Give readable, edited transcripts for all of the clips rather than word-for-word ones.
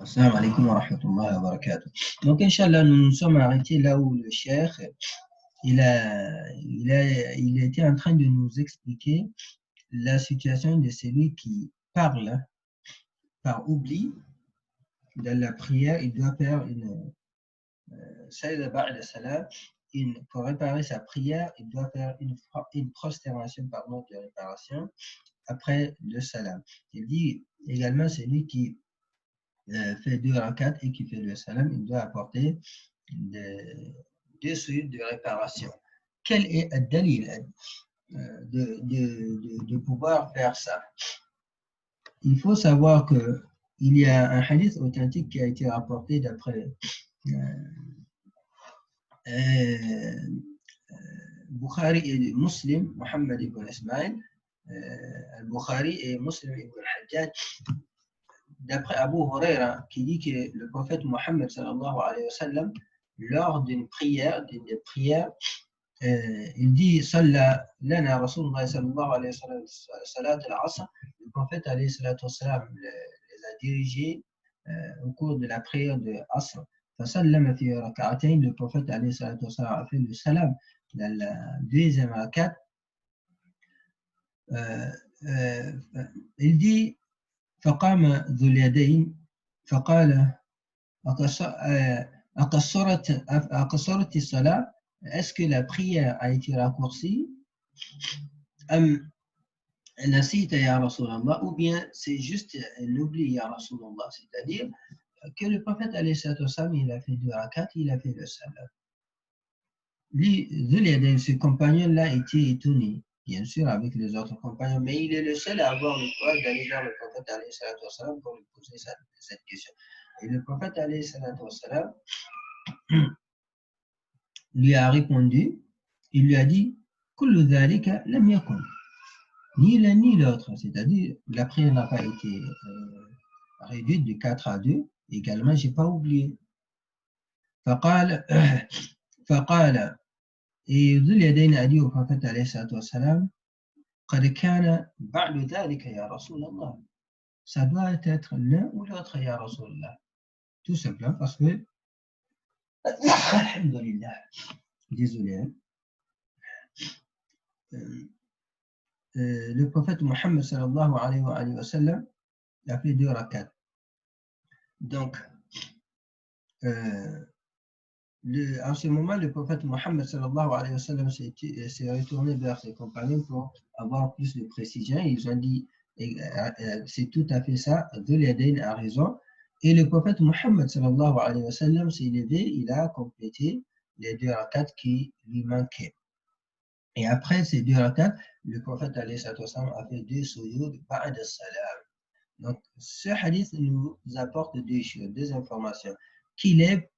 Assalamu alaikum wa rahmatullahi wa barakatuh. Donc, Inch'Allah, nous nous sommes arrêtés là où le cheikh, il a été en train de nous expliquer la situation de celui qui parle par oubli dans la prière. Il doit faire pour réparer sa prière, il doit faire une prosternation de réparation après le salam. Il dit également celui qui fait 2 rakats et qui fait le salam, il doit apporter deux suites de réparation. Quel est le dalil de pouvoir faire ça? Il faut savoir qu'il y a un hadith authentique qui a été rapporté d'après Bukhari et Muslim, Muhammad ibn Ismail, Bukhari et Muslim ibn Hajjaj, d'après Abu Huraira, qui dit que le prophète Mohammed sallallahu alayhi wa sallam, lors d'une prière, il dit Salla lana Rasulullah sallallahu alayhi wa sallam salat al-asr. Le prophète alayhi salatu wa sallam les a dirigés au cours de la prière de Asr. فسلم في ركعتين. Le prophète alayhi salatu wa sallam a fait le salam dans la deuxième rakat. Il dit فقام ذو اليدين فقال أقصرت الصلاة. Est-ce que la prière a été raccourcie? أم نسيت يا رسول الله? Ou bien c'est juste un oubli ya Rasulallah, c'est-à-dire que le prophète alayhi salatu wa sallam, il a fait 2 rakats, il a fait le salam. Lui, Dhul Yadayn, ce compagnon-là était étonné, bien sûr, avec les autres compagnons, mais il est le seul à avoir le courage d'aller vers le prophète alayhi salatu wa sallam pour lui poser cette question. Et le prophète alayhi salatu wa sallam lui a répondu, il lui a dit Kullu dhalika lam yakun. Ni l'un ni l'autre, c'est-à-dire la prière n'a pas été réduite de 4 à 2. Également, je n'ai pas oublié. فقال et Dhul Yadayn a dit au prophète alayhi salatu wa sallam قد كان بعد ذلك يا رسول الله. Ça doit être l'un ou l'autre ya Rasulallah. Tout simplement parce que alhamdulillah, désolé, le prophète Mohammed sallallahu alayhi wa sallam a fait 2 rakats. Donc, en ce moment, le prophète Mohammed sallallahu alayhi wa sallam s'est retourné vers ses compagnons pour avoir plus de précision. Ils ont dit, c'est tout à fait ça, Dhul Yadayn a raison. Et le prophète Mohammed sallallahu alayhi wa sallam s'est levé, il a complété les 2 rakats qui lui manquaient. Et après ces 2 rakats, le prophète alayhi wa sallam a fait 2 sujoud ba'da salam. Donc, ce hadith nous apporte 2 choses, 2 informations. Qu'il est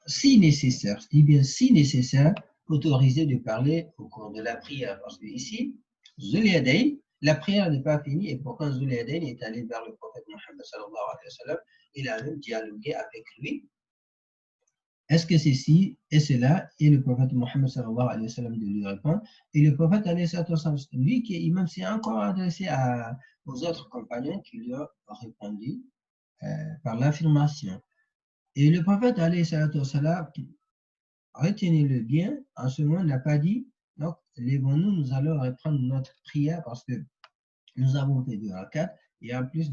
si nécessaire, je dis bien si nécessaire, autorisé de parler au cours de la prière. Parce que ici, Dhul Yadayn, la prière n'est pas finie et pourtant Dhul Yadayn est allé vers le prophète Mohammed sallallahu alayhi wa sallam. Il a même dialogué avec lui. Est-ce que c'est ci et cela? Et le prophète Mohammed sallallahu alayhi wa sallam de lui répondre. Et le prophète alayhi wa sallam, lui qui est imam, s'est encore adressé aux autres compagnons qui lui ont répondu par l'affirmation. Et le prophète alayhi salatu wa sallam, retenez-le bien, en ce moment, n'a pas dit, donc, lèvons-nous, nous allons reprendre notre prière parce que nous avons fait 2 rakats et en plus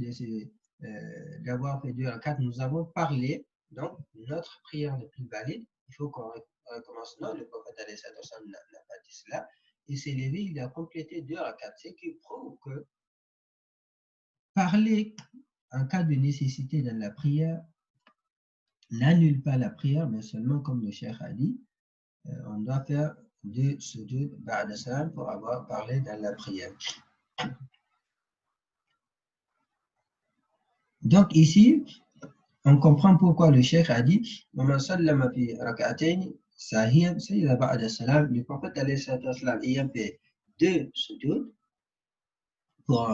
d'avoir fait 2 rakats, nous avons parlé, donc notre prière n'est plus valide, il faut qu'on recommence. Non, le prophète alayhi salatu wa sallam n'a pas dit cela. Il s'est levé, il a complété 2 rakats, ce qui prouve que parler en cas de nécessité dans la prière n'annule pas la prière, mais seulement comme le cheikh a dit, on doit faire 2 sujoud ba'da salam pour avoir parlé dans la prière. Donc ici, on comprend pourquoi le cheikh a dit وَمَنْ سَلَّمَ فِي رَكْعَتَيْنِ سَاهِيًا سَجَدَ بَعْدَ السَّلَامِ. Le prophète alayhi salatu wa sallam ayant fait 2 sujoud pour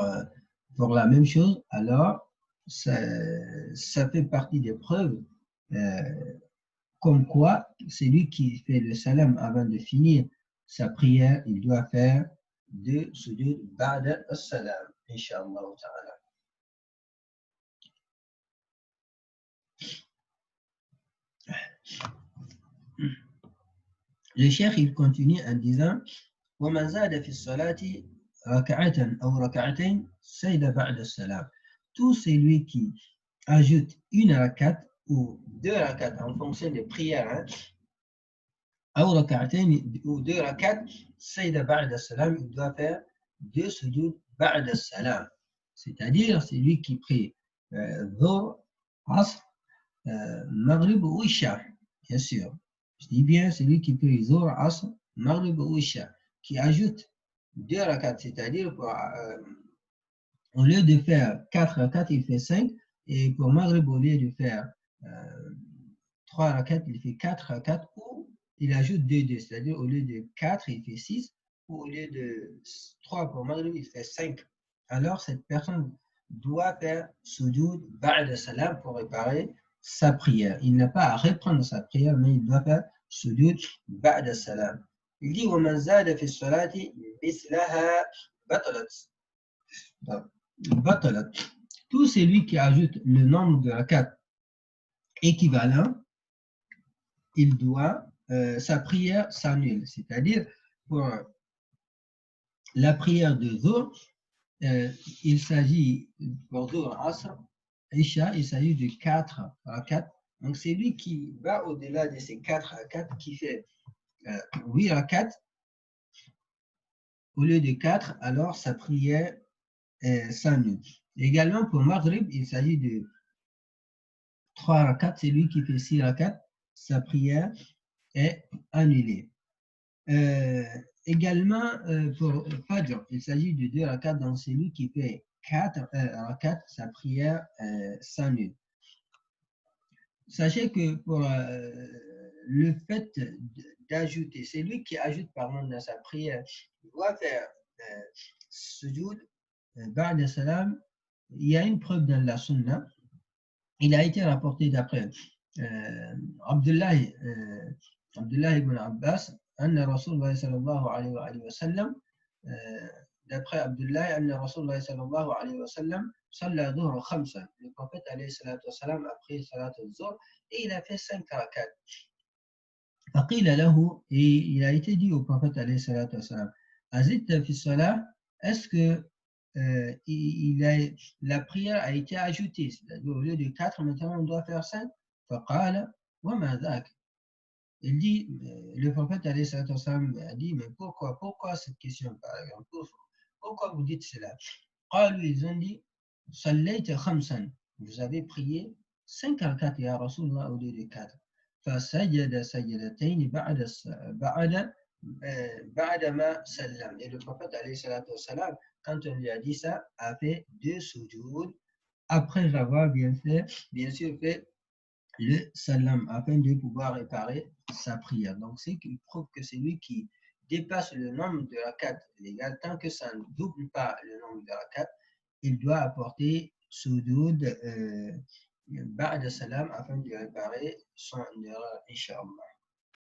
la même chose, alors ça fait partie des preuves comme quoi celui qui fait le salam avant de finir sa prière, il doit faire 2 sujoud ba'da as-salam, incha'Allah ta'ala. Le cheikh, il continue en disant وَمَنْ زَادَ فِي الصَّلَاةِ رَكَعَةً أَوْ رَكَعَتَيْنِ سَجَدَ بَعْدَ السَّلَامِ. Tout celui qui ajoute une rakat ou deux rakats en fonction des prières, hein, أو ركعتين ou deux rakats, سَجَدَ بَعْدَ السَّلَامِ, il doit faire deux sujoud بَعْدَ السَّلَامِ. C'est-à-dire, c'est lui qui prie Dhuhr, Asr, Maghrib ou Isha, bien sûr. Je dis bien, c'est lui qui prie Dhuhr, Asr, Maghrib ou Isha, qui ajoute deux rakats, c'est-à-dire au lieu de faire 4 rakats, il fait 5, et pour Maghrib, au lieu de faire 3 rakats, il fait 4 rakats, ou il ajoute 2, c'est-à-dire au lieu de 4, il fait 6, ou au lieu de 3 pour Maghrib, il fait 5. Alors, cette personne doit faire sujoud ba'da salam pour réparer sa prière. Il n'a pas à reprendre sa prière, mais il doit faire sujoud ba'da salam. Il dit وَمَنْ زَادَ فِي الصَّلَاةِ مِثْلَهَا بَطَلَتْ. Tout celui qui ajoute le nombre de rakats équivalent, il doit, sa prière s'annule. C'est-à-dire, pour la prière de Dhuhr, il s'agit, pour Dhuhr, Asr, Isha, il s'agit de 4 rakats. Donc, c'est lui qui va au-delà de ces 4 rakats, qui fait 8 rakats, au lieu de 4, alors sa prière s'annule. Également, pour Maghrib, il s'agit de 3 rakats, c'est lui qui fait 6 rakats, sa prière est annulée. Également, pour Fajr, il s'agit de 2 rakats, donc celui qui fait 4 rakats, sa prière s'annule. Sachez que pour le fait d'ajouter, c'est lui qui ajoute pardon dans sa prière, il doit faire sujoud ba'da salam. Il y a une preuve dans la sunna. Il a été rapporté d'après Abdullah ibn Abbas, anna Rasulullah sallallahu alayhi wa sallam, d'après Abdullah, anna Rasulullah sallallahu alayhi wa sallam, salla dhuhr khamsan. Le prophète alayhi salatu wa salam a pris salat al-dhuhr et il a fait 5 rakats. Faqila lahu, et il a été dit au prophète alayhi salatu wa salam, azidta fi salat, est-ce que la prière a été ajoutée, c'est-à-dire au lieu de 4, maintenant on doit faire 5. Faqala wa ma dhak. Il dit, le prophète alayhi salatu wa salam a dit, mais pourquoi cette question par exemple, pourquoi vous dites cela? Ils ont dit, sallayta khamsan, vous avez prié 5 rakats ya Rasulullah au lieu de 4. Fasajada sajadatayn ba'da ma sallam. Et le prophète alayhi salatu wa salam, quand on lui a dit ça, a fait 2 sujoud après avoir bien sûr fait le salam afin de pouvoir réparer sa prière. Donc, c'est qu'il prouve que c'est lui qui dépasse le nombre de rakats légal, tant que ça ne double pas le nombre de rakats, il doit apporter sujoud ba'da salam afin de réparer son erreur, Inch'Allah.